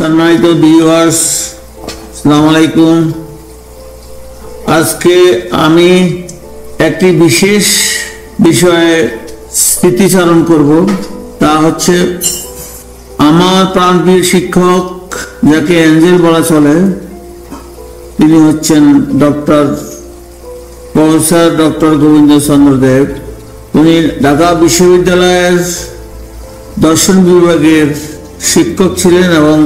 সম্মানিত ভিউয়ার্স, আসসালামু আলাইকুম। আজকে আমি একটি বিশেষ বিষয়ে স্মৃতিচারণ করব। তা হচ্ছে আমার প্রাণপ্রিয় শিক্ষক, যাকে অ্যাঞ্জেল বলা চলে, তিনি হচ্ছেন প্রফেসর ডক্টর গোবিন্দ চন্দ্র দেব। উনি ঢাকা বিশ্ববিদ্যালয়ের দর্শন বিভাগের শিক্ষক ছিলেন এবং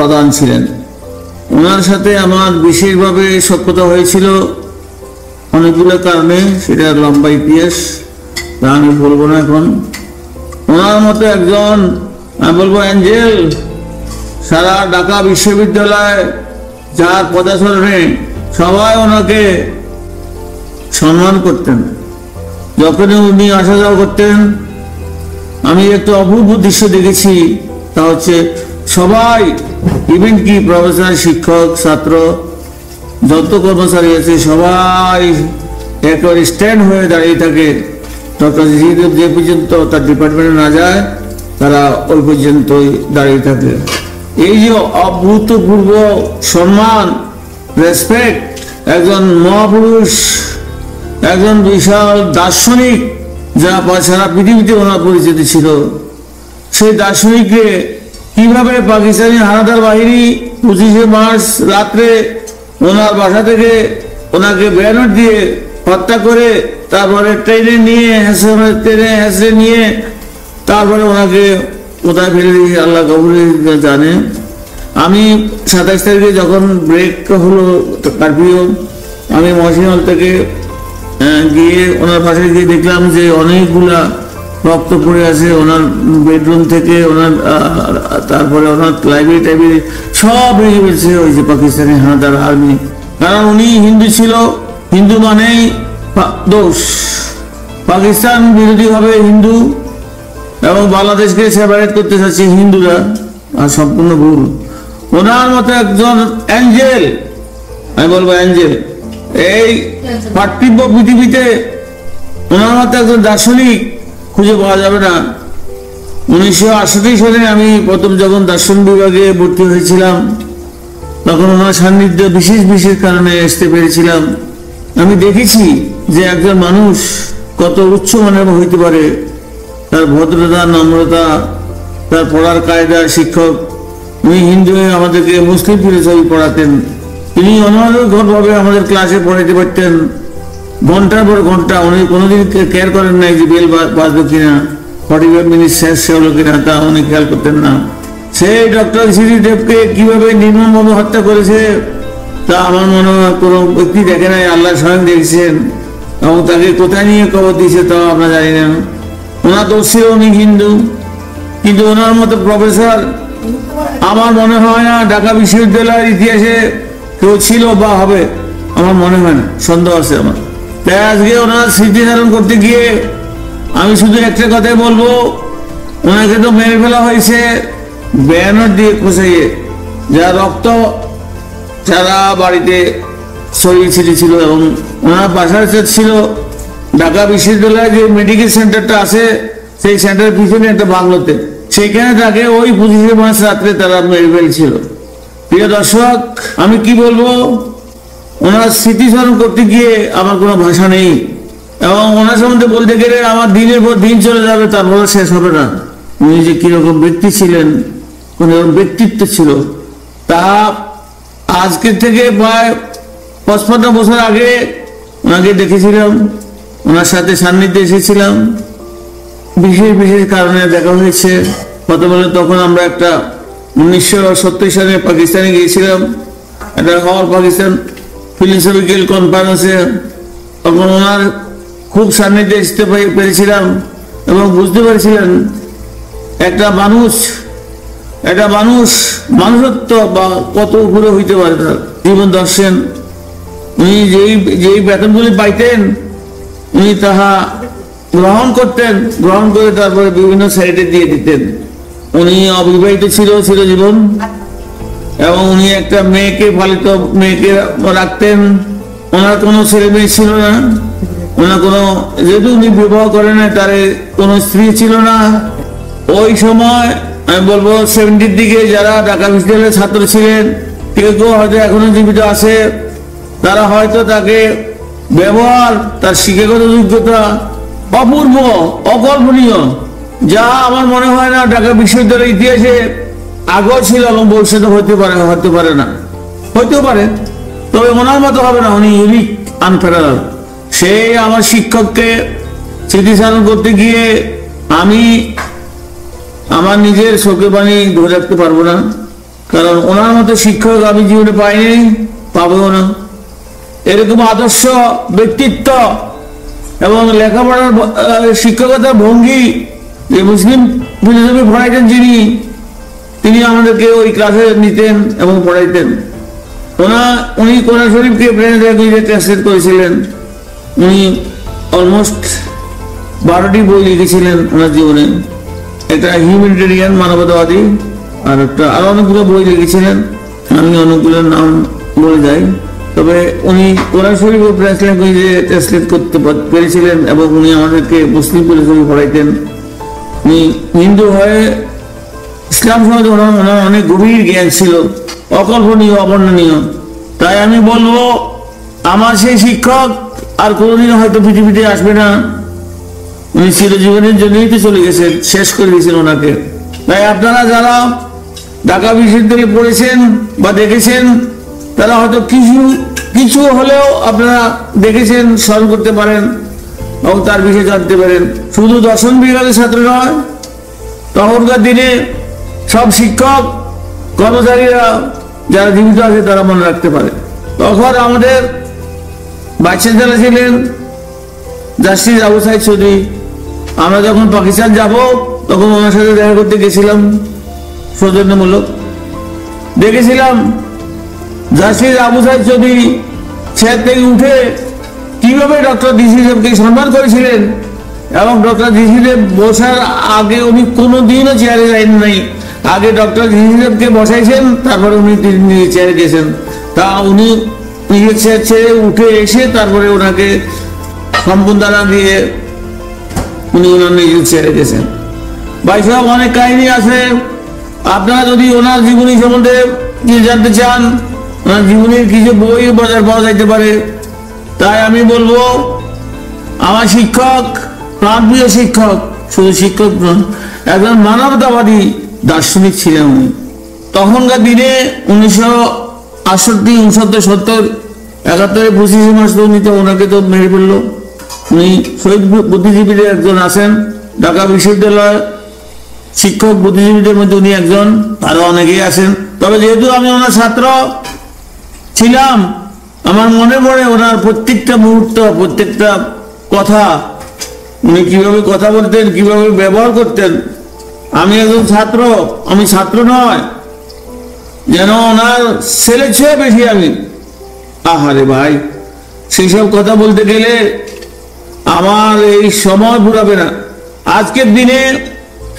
প্রধান ছিলেন। ওনার সাথে আমার বিশেষভাবে সখ্যতা হয়েছিল অনেকগুলো কারণে, সেটা লম্বা ইতিহাস, তা আমি বলবো না এখন। ওনার মতো একজন, আমি বলবো অ্যাঞ্জেল, সারা ঢাকা বিশ্ববিদ্যালয় যার পদাচরণে সবাই ওনাকে সম্মান করতেন। যখনই উনি আসা যাওয়া করতেন, আমি একটা অপূর্ব দৃশ্য দেখেছি। তা হচ্ছে সবাই, ইভেন কি প্রফেসর, শিক্ষক, ছাত্র, যত কর্মচারী আছে সবাই একেবারে স্ট্যান্ড হয়ে দাঁড়িয়ে থাকে। ডক্টর যে পর্যন্ত তার ডিপার্টমেন্টে না যায়, তারা ওই পর্যন্তই দাঁড়িয়ে থাকে। এই যে অভূতপূর্ব সম্মান, রেসপেক্ট, একজন মহাপুরুষ, একজন বিশাল দার্শনিক, যা সারা পৃথিবীতে ওনার পরিচিতি ছিল, সেই দার্শনিককে কিভাবে পাকিস্তানি হানাদার বাহিনী 25শে মার্চ রাত্রে ওনার বাসা থেকে ওনাকে ব্যানার দিয়ে হত্যা করে, তারপরে ট্রেনে নিয়ে তারপরে ওনাকে কোথায় ফেলে দিয়ে আল্লাহ কবরে জানে। আমি 27 তারিখে যখন ব্রেক হলো, কারফিউ, আমি মহসিনহল থেকে গিয়ে ওনার পাশে গিয়ে দেখলাম যে অনেকগুলা রক্ত পড়ে আছে ওনার বেডরুম থেকে, ওনার তারপরে ওনার লাইব্রেরি সব রেখে ফেলছে ওই যে পাকিস্তানি হানাদার আর্মি। কারণ উনি হিন্দু ছিল, হিন্দু মানেই দোষ, পাকিস্তান বিরোধী হবে হিন্দু, এবং বাংলাদেশকে সেপারেট করতে চাচ্ছে হিন্দুরা, আর সম্পূর্ণ ভুল। ওনার মতো একজন অ্যাঞ্জেল, আমি বলবো অ্যাঞ্জেল, এই পার্থিব পৃথিবীতে ওনার মতো একজন দার্শনিক খুঁজে পাওয়া যাবে না। 1968 সালে আমি প্রথম যখন দর্শন বিভাগে ভর্তি হয়েছিলাম, তখন ওনার সান্নিধ্য বিশেষ কারণে আসতে পেরেছিলাম। আমি দেখেছি যে একজন মানুষ কত উচ্চ মানের হইতে পারে, তার ভদ্রতা, নম্রতা, তার পড়ার কায়দা। শিক্ষক, উনি হিন্দু হয়ে আমাদেরকে মুসলিম ফিলোসফি পড়াতেন। তিনি অনবরতভাবে আমাদের ক্লাসে পড়াইতে পারতেন, ঘন্টার পর ঘন্টা। উনি কোনোদিন কেয়ার করেন নাই যে বেল বাজবে কিনা, 45 মিনিট শেষ হলো কিনা, তা উনি খেয়াল করতেন না। সেই ডক্টর সিরি দেবকে কিভাবে নির্মমভাবে হত্যা করেছে, তা আমার মনে হয় কোনো ব্যক্তি দেখে নাই, আল্লাহ স্বয়ং দেখছেন, এবং তাকে কোথায় নিয়ে কবর দিয়েছে তাও আমরা জানি না। ওনার দোষ ছিল উনি হিন্দু, কিন্তু ওনার মতো প্রফেসর আমার মনে হয় না ঢাকা বিশ্ববিদ্যালয়ের ইতিহাসে কেউ ছিল বা হবে, আমার মনে হয় না, সন্দেহ আছে আমার। তাই আজকে ওনার স্মৃতিচারণ করতে গিয়ে আমি শুধু একটা কথাই বলবো, ওনাকে তো মেরে ফেলা হয়েছে ব্যানার দিয়ে খোঁচাইয়ে, যা রক্ত সারা বাড়িতে ছড়িয়ে ছিটেছিল। এবং ওনার বাসার ছিল ঢাকা বিশ্ববিদ্যালয়ে যে মেডিকেল সেন্টারটা আছে, সেই সেন্টারের পিছনে একটা বাংলোতে, সেইখানে তাকে ওই 25শে মার্চ রাত্রে তারা মেরে ফেলছিল। প্রিয় দর্শক, আমি কি বলবো, ওনার স্মৃতিস্মরণ করতে গিয়ে আমার কোনো ভাষা নেই, এবং ওনার সম্বন্ধে বলতে গেলে আমার দিনের পর দিন চলে যাবে, তারপরে শেষ হবে না। উনি যে কিরকম ব্যক্তি ছিলেন, কোন ব্যক্তিত্ব ছিল, তা আজকের থেকে প্রায় 55 বছর আগে ওনাকে দেখেছিলাম, ওনার সাথে সান্নিধ্যে এসেছিলাম, বিশেষ কারণে দেখা হয়েছে। কত বলে তখন আমরা একটা 1970 সালে পাকিস্তানে গিয়েছিলাম, একটা অল পাকিস্তান ফিলোসফিক্যাল কনফারেন্সে। তখন ওনার খুব সান্নিধ্যে আসতে পেরেছিলাম এবং বুঝতে পেরেছিলেন একটা মানুষত্ব বা কত উপরে হইতে পারে তার জীবন দর্শন। উনি যেই বেতনগুলি পাইতেন, উনি তাহা গ্রহণ করতেন, গ্রহণ করে তারপরে বিভিন্ন সাইডে দিয়ে দিতেন। উনি অবিবাহিত ছিল চিরজীবন, এবং উনি একটা মেয়েকে রাখতেন। ওনার কোনো ছেলে মেয়ে ছিল না, ওনার কোনো, যেহেতু উনি বিবাহ করেন, তার কোনো স্ত্রী ছিল না। ওই সময় আমি বলবো 70-র দিকে যারা ঢাকা বিশ্ববিদ্যালয়ের ছাত্র ছিলেন, কেউ কেউ হয়তো এখনো জীবিত আছে, তারা হয়তো তাকে ব্যবহার, তার শিক্ষাগত যোগ্যতা অপূর্ব, অকল্পনীয়, যা আমার মনে হয় না ঢাকা বিশ্ববিদ্যালয়ের ইতিহাসে আগেও ছিল এবং ভবিষ্যতে হতে পারে না, হইতেও পারে, তবে ওনার মতো হবে না। উনি ইউনিক, আনপ্যারালাল। সেই আমার শিক্ষককে স্মৃতিচারণ করতে গিয়ে আমি আমার নিজের চোখে পানি ধরে রাখতে পারবো না, কারণ ওনার মতো শিক্ষক আমি জীবনে পাইনি, পাবো না। এরকম আদর্শ ব্যক্তিত্ব এবং লেখাপড়ার শিক্ষকতার ভঙ্গি, যে মুসলিম ফিলোসফি পড়াইতেন তিনি আমাদেরকে ওই ক্লাসে নিতেন এবং পড়াইতেন। উনি কোরআন শরীফকে ট্রান্সলেট করেছিলেন। উনি অলমোস্ট 12টি বই লিখেছিলেন ওনার জীবনে। একটা হিউম্যানিটেরিয়ান, মানবতাবাদী, আর একটা আরো অনেকগুলো বই লিখেছিলেন, আমি অনেকগুলোর নাম বলে যাই। তবে উনি কোরআন শরীফ ট্রান্সলেট করতে পেরেছিলেন এবং উনি আমাদেরকে মুসলিম ফিলোসফি পড়াইতেন। উনি হিন্দু হয়ে ইসলাম সমাজে ওনার অনেক গভীর জ্ঞান ছিল, অকল্পনীয়, অবর্ণনীয়। তাই আমি বলবো আমার সেই শিক্ষক আর কোনোদিন হয়তো পৃথিবীতে আসবে না। উনি চিরজীবনের জন্যই তো চলে গেছেন, শেষ করে দিয়েছেন ওনাকে। তাই আপনারা যারা ঢাকা বিশ্ববিদ্যালয়ে পড়েছেন বা দেখেছেন, তারা হয়তো কিছু হলেও আপনারা দেখেছেন, স্মরণ করতে পারেন এবং তার বিষয়ে জানতে পারেন। শুধু দর্শন বিভাগের ছাত্র নয়, তখনকার দিনে সব শিক্ষক কর্মচারীরা যারা জীবিত আছে তারা মনে রাখতে পারে। তখন আমাদের ভাইস চ্যান্সেলর ছিলেন জাস্টিস আবু সাইদ চৌধুরী। আমরা যখন পাকিস্তান যাব তখন ওনার সাথে দেখা করতে গেছিলাম, সৌজন্যমূলক দেখেছিলাম জাস্টিস আবু সাইদ চৌধুরী চেয়ার থেকে উঠে কিভাবে ডক্টর ডিসি সাহেবকে সম্মান করেছিলেন, এবং ডক্টর ডিসি সাহেব বসার আগে উনি কোনোদিনও চেয়ারে যান নাই। আগে ডক্টর ডিসি সাহেবকে বসাইছেন, তারপরে উনি নিজে চেয়ারে গেছেন। তা উনি নিজের চেয়ার ছেড়ে উঠে এসে তারপরে ওনাকে সম্বন্ধনা দিয়ে উনি ওনার নিজের চেয়ারে গেছেন। ভাই সাহেব, অনেক কাহিনী আছে। আপনারা যদি ওনার জীবনী সম্বন্ধে জানতে চান, ওনার জীবনের কিছু বই বাজার পাওয়া যাইতে পারে। তাই আমি বলবো আমার শিক্ষক, প্রাণপ্রিয় শিক্ষক, শুধু শিক্ষক নন, একজন মানবতাবাদী দার্শনিক ছিলেন উনি। তখনকার দিনে 1968, 69, 70, 71, 25 মাস তো উনি তো ওনাকে তো মেরে ফেললো। উনি শহীদ বুদ্ধিজীবীদের একজন আছেন, ঢাকা বিশ্ববিদ্যালয় শিক্ষক বুদ্ধিজীবীদের মধ্যে উনি একজন, আরো অনেকেই আছেন। তবে যেহেতু আমি ওনার ছাত্র ছিলাম, আমার মনে পড়ে ওনার প্রত্যেকটা মুহূর্ত, প্রত্যেকটা কথা, উনি কিভাবে কথা বলতেন, কিভাবে ব্যবহার করতেন। আমি একজন ছাত্র, আমি ছাত্র নয়, যেন ওনার ছেলের চেয়ে বেশি আমি। আহারে ভাই, সেই সব কথা বলতে গেলে আমার এই সময় ফুরাবে না। আজকের দিনে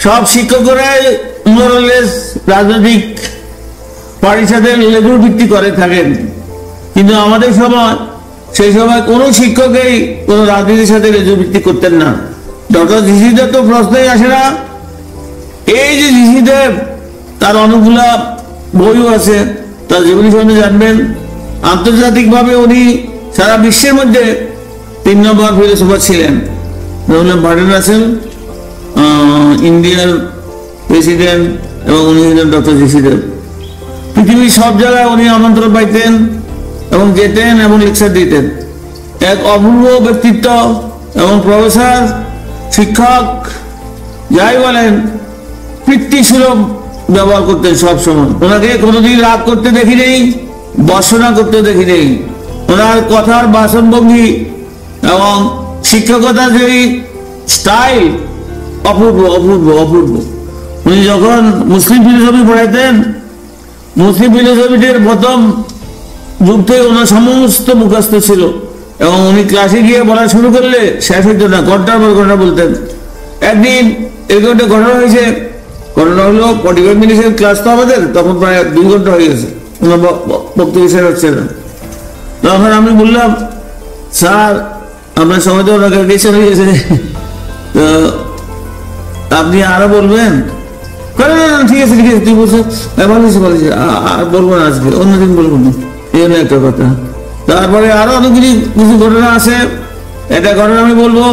সব শিক্ষকরাই মোরালেস রাজনৈতিক পার্টির সাথে লেগুর ভিত্তি করে থাকেন, কিন্তু আমাদের সময়, সেই সময় কোনো শিক্ষকই কোনো রাজনীতির সাথে লেজুর ভিত্তি করতেন না। ডক্টর জিসিদেব তো প্রশ্নই আসে না। এই যে জিসিদেব, তার অনেকগুলা বইও আছে, তার জীবনী সম্বন্ধে জানবেন। আন্তর্জাতিকভাবে উনি সারা বিশ্বের মধ্যে 3 নম্বর ফিলোসফার ছিলেন। বার্ডেন রাসেল, ইন্ডিয়ার প্রেসিডেন্ট, এবং উনি ছিলেন ডক্টর জিসিদেব। পৃথিবীর সব জায়গায় উনি আমন্ত্রণ পাইতেন এবং যেতেন এবং লেকচার দিতেন। এক অপূর্ব ব্যক্তিত্ব এবং প্রফেসর, শিক্ষক, যাই বলেন, পিতৃসুলভ ব্যবহার করতেন সব সময়। ওনাকে কোনোদিন রাগ করতে দেখি নেই, বর্ষনা করতে দেখি নেই। ওনার কথার বাসনভঙ্গি এবং শিক্ষকতার যে স্টাইল অপূর্ব, অপূর্ব, অপূর্ব। উনি যখন মুসলিম ফিলোসফি পড়াইতেন, মুসলিম ফিলোসফিদের প্রথম যুগ থেকে ওনার সমস্ত মুখস্থ ছিল, এবং উনি ক্লাসে গিয়ে বলা শুরু করলে শেষ হইত না, ঘন্টার পর ঘন্টা বলতেন। একদিন এরকম একটা ঘটনা হয়েছে। ঘটনা হলো 45 মিনিটের ক্লাস তো আমাদের, তখন প্রায় 2 ঘন্টা হয়ে গেছে, ওনার বক্তব্য শেষ হচ্ছে না। তখন আমি বললাম, স্যার আপনার সময় তো অনেক হয়ে গেছে, তো আপনি আরো বলবেন? ঠিক আছে তুই বলছো ভালো হয়েছে আর বলবো না, আজকে অন্যদিন বলবো না, এই জন্য একটা কথা। তারপরে আরো অনেক কিছু ঘটনা আছে, একটা ঘটনা আমি বলবো।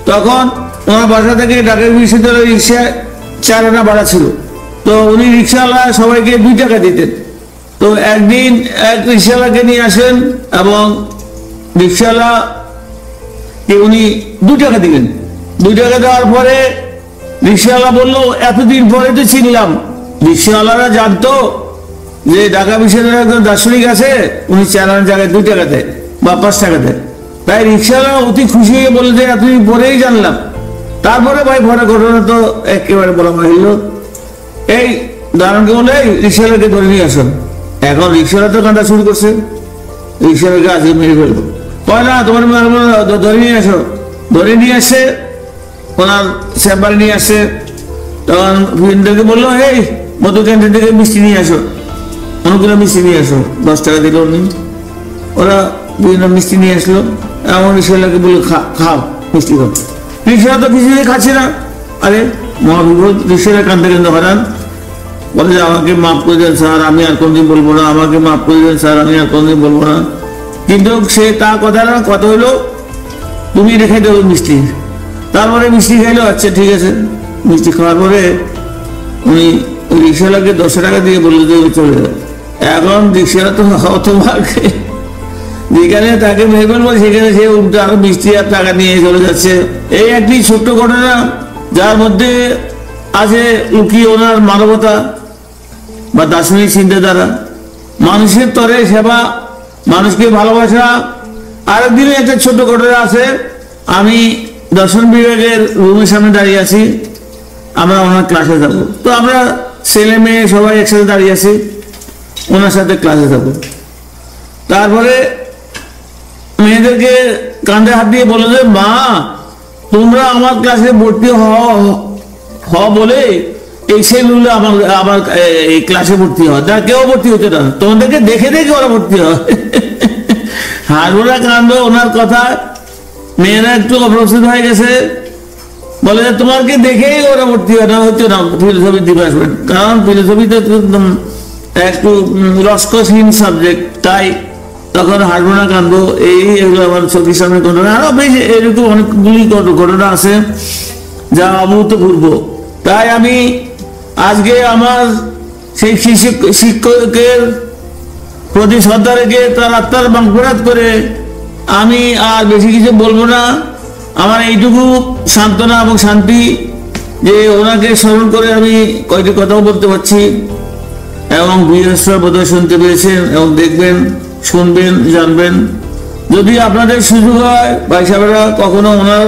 তখন ওনার বাসা থেকে ঢাকা বিশ্ববিদ্যালয়ের রিক্সা 4 আনা ভাড়া ছিল। তো উনি রিক্সাওয়ালা সবাইকে 2 টাকা দিতেন। তো একদিন এক রিক্সাওয়ালাকে নিয়ে আসেন এবং রিক্সাওয়ালাকে উনি 2 টাকা দিলেন। 2 টাকা দেওয়ার পরে রিক্সাওয়ালা বললো, এতদিন পরে তো চিনলাম। রিক্সাওয়ালারা জানতো যে ঢাকা বিশ্ববিদ্যালয়ের একজন দার্শনিক আছে, উনি 4 আনার জায়গায় 2 টাকা দেয় বা 5 টাকা দেয়। তাই রিক্সাওয়ালা অতি খুশি হয়ে বলে যে এতদিন পরেই জানলাম। তারপরে ভাই পরে ঘটনা তো একেবারে বলা হইল। এই দারুণকে বলে রিক্সাওয়ালাকে ধরে নিয়ে আসেন। এখন রিক্সাওয়ালা তো কাঁদা শুরু করছে, রিক্সাওয়ালাকে আজকে মেরে ফেলবো। কয় না, তোমার ধরে নিয়ে আসো। ধরে নিয়ে আসে, ওনার চেম্বারে নিয়ে আসে। তখন ভিনদেরকে বললো, এই মধু ক্যান্টিন থেকে মিষ্টি নিয়ে আসো, অনেকগুলো মিষ্টি নিয়ে আসো। 10 টাকা দিল উনি। ওরা বিভিন্ন মিষ্টি নিয়ে আসলো। এমন রিক্সাওয়ালাকে বললো, খাও মিষ্টি খাও। রিক্সাওয়ালা তো কিছুই খাচ্ছে না। আরে মহাবিপদ, রিক্সাওয়ালা কান্দতে কান্দতে হরান, বলে যে আমাকে মাফ করে দেন স্যার, আমি আর কোনদিন বলবো না, আমাকে মাফ করে দেন স্যার, আমি আর কোনদিন বলবো না। কিন্তু সে তার কথা হইলো, তুমি রেখে দেবো মিষ্টি। তারপরে মিষ্টি খাইলো, আচ্ছা ঠিক আছে। মিষ্টি খাওয়ার পরে উনি ওই রিক্সাওয়ালাকে 10 টাকা দিয়ে বললো যে চলে যাবে। এখন রিক্সাওয়ালা তো হতভাগে, যেখানে তাকে মেরে ফেলবো সেখানে সে উল্টো আরো মিষ্টি আর টাকা নিয়ে চলে যাচ্ছে। এই একটি ছোট্ট ঘটনা, যার মধ্যে আছে লুকিয়ে ওনার মানবতা বা দার্শনিক চিন্তাধারা, মানুষের তরে সেবা, মানুষকে ভালোবাসা। আরেকদিনে একটা ছোট্ট ঘটনা আছে। আমি দর্শন বিভাগের রুমের সামনে দাঁড়িয়ে আছি, আমরা ওনার ক্লাসে যাবো। তো আমরা ছেলে মেয়ে সবাই একসাথে দাঁড়িয়ে আছি, ওনার সাথে ক্লাসে যাবো। তারপরে মেয়েদেরকে কাঁধে হাত দিয়ে বলে যে, মা তোমরা আমার ক্লাসে ভর্তি হও বলে এই ছেলেগুলো আমার এই ক্লাসে ভর্তি হয়, তারা কেউ ভর্তি হতে না, তোমাদেরকে দেখে দেখে ওরা ভর্তি হয়। হারবোরা কান্দ ওনার কথা। মেয়েরা একটু অপ্রস্তুত হয়ে গেছে, বলে তোমাকে দেখেই ওরা ভর্তি হয় না, হচ্ছে না ফিলোসফি দিবে আসবেন, কারণ ফিলোসফিতে একটু রসকসহীন সাবজেক্ট। তাই তখন হারবো না, কাঁদবো। এগুলো আমার চোখের সামনে ঘটনা, আরো বেশ এরকম অনেকগুলি ঘটনা আছে যা অভূতপূর্ব। তাই আমি আজকে আমার সেই শিক্ষকের প্রতি শ্রদ্ধা রেখে তার আত্মার মাগফিরাত করে আমি আর বেশি কিছু বলবো না। আমার এইটুকু সান্ত্বনা এবং শান্তি যে ওনাকে স্মরণ করে আমি কয়েকটি কথাও বলতে পারছি, এবং বীরেশ্বর বোধহয় শুনতে পেরেছেন এবং দেখবেন, শুনবেন, জানবেন। যদি আপনাদের সুযোগ হয় ভাই সাহেবেরা, কখনো ওনার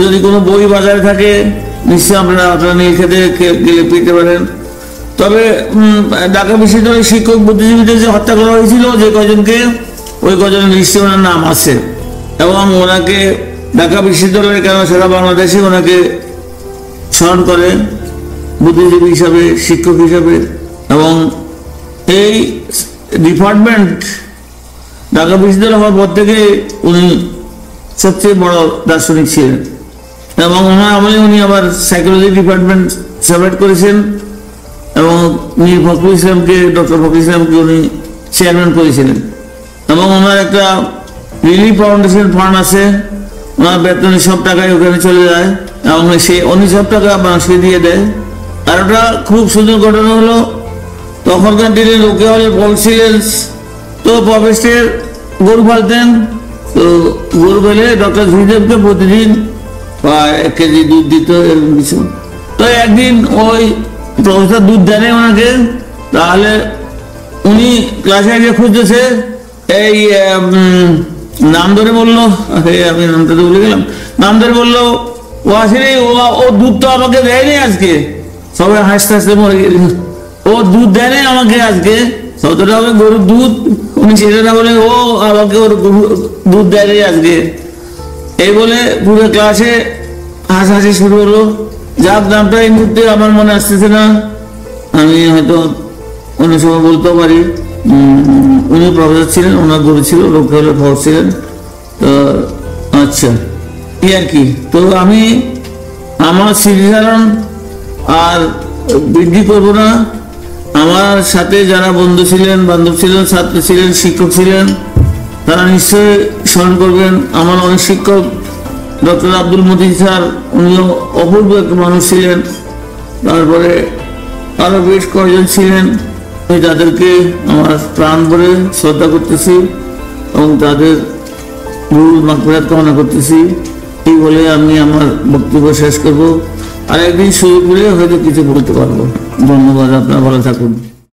যদি কোনো বই বাজারে থাকে, নিশ্চয়ই আপনারা নিয়ে খেতে গেলে পেতে পারেন। তবে ঢাকা বিশ্ববিদ্যালয়ের শিক্ষক বুদ্ধিজীবীদের যে হত্যা করা হয়েছিল যে কয়জনকে, ওই কয়জনের নিশ্চয়ই ওনার নাম আছে, এবং ওনাকে ঢাকা বিশ্ববিদ্যালয়ে কেন সারা বাংলাদেশে ওনাকে স্মরণ করে বুদ্ধিজীবী হিসাবে, শিক্ষক হিসাবে। এবং এই ডিপার্টমেন্ট ঢাকা বিশ্ববিদ্যালয় হওয়ার পর থেকে উনি সবচেয়ে বড় দার্শনিক ছিলেন, এবং ওনার আমলে উনি আবার সাইকোলজি ডিপার্টমেন্ট সেপারেট করেছেন, এবং মীর ফখরুল ইসলামকে, ডক্টর ফখরুল ইসলামকে উনি চেয়ারম্যান করেছিলেন। এবং ওনার একটা রিলিফ ফাউন্ডেশন ফান্ড আছে, ওনার বেতনের সব টাকাই ওখানে চলে যায়, এবং উনি সব টাকা মানুষকে দিয়ে দেয়। আর ওটা খুব সুন্দর ঘটনা হলো, তখনকার দিনে লোকে হলে বলছিলেন, তো প্রফেসর গরু পালতেন, তো গরু পেলে ডক্টর শ্রীদেবকে প্রতিদিন 1 কেজি দুধ দিত, এরকম কিছু। তো একদিন ওই প্রফেসর দুধ দেন ওনাকে, তাহলে উনি ক্লাসে গিয়ে খুঁজতেছে, এই নাম ধরে বললো, আমি নামটা তো ভুলে গেলাম, নাম ধরে বললো, ও আসলে ও দুধ তো আমাকে দেয়নি আজকে। সবাই হাসতে হাসতে মরে গেল, ও দুধ দেয়নি আমাকে আজকে, সতেরো হবে গরুর দুধ, উনি সেটা না বলে ও আমাকে ওর দুধ দেয়নি আজকে। এই বলে পুরো ক্লাসে হাসাহাসি শুরু হলো। যার নামটা এই মুহূর্তে আমার মনে আসতেছে না, আমি হয়তো অন্য সময় বলতেও পারি। উনি প্রফেসর ছিলেন, ওনার গরু ছিল, লোকে হলে খবর ছিলেন। তো আচ্ছা, এই আর কি। তো আমি আমার স্মৃতিচারণ আর বৃদ্ধি করব না। আমার সাথে যারা বন্ধু ছিলেন, বান্ধব ছিলেন, ছাত্র ছিলেন, শিক্ষক ছিলেন, তারা নিশ্চয়ই স্মরণ করবেন। আমার অনেক শিক্ষক ডক্টর আব্দুল মতিন স্যার, উনিও অপূর্ব এক মানুষ ছিলেন। তারপরে আরো বেশ কয়েকজন ছিলেন, আমি তাদেরকে আমার প্রাণ ভরে শ্রদ্ধা করতেছি এবং তাদের ভুল মাগফিরাত কামনা করতেছি। এই বলে আমি আমার বক্তব্য শেষ করব। আর একদিন সুযোগ পেলে হয়তো কিছু বলতে পারবো। ধন্যবাদ, আপনারা ভালো থাকুন।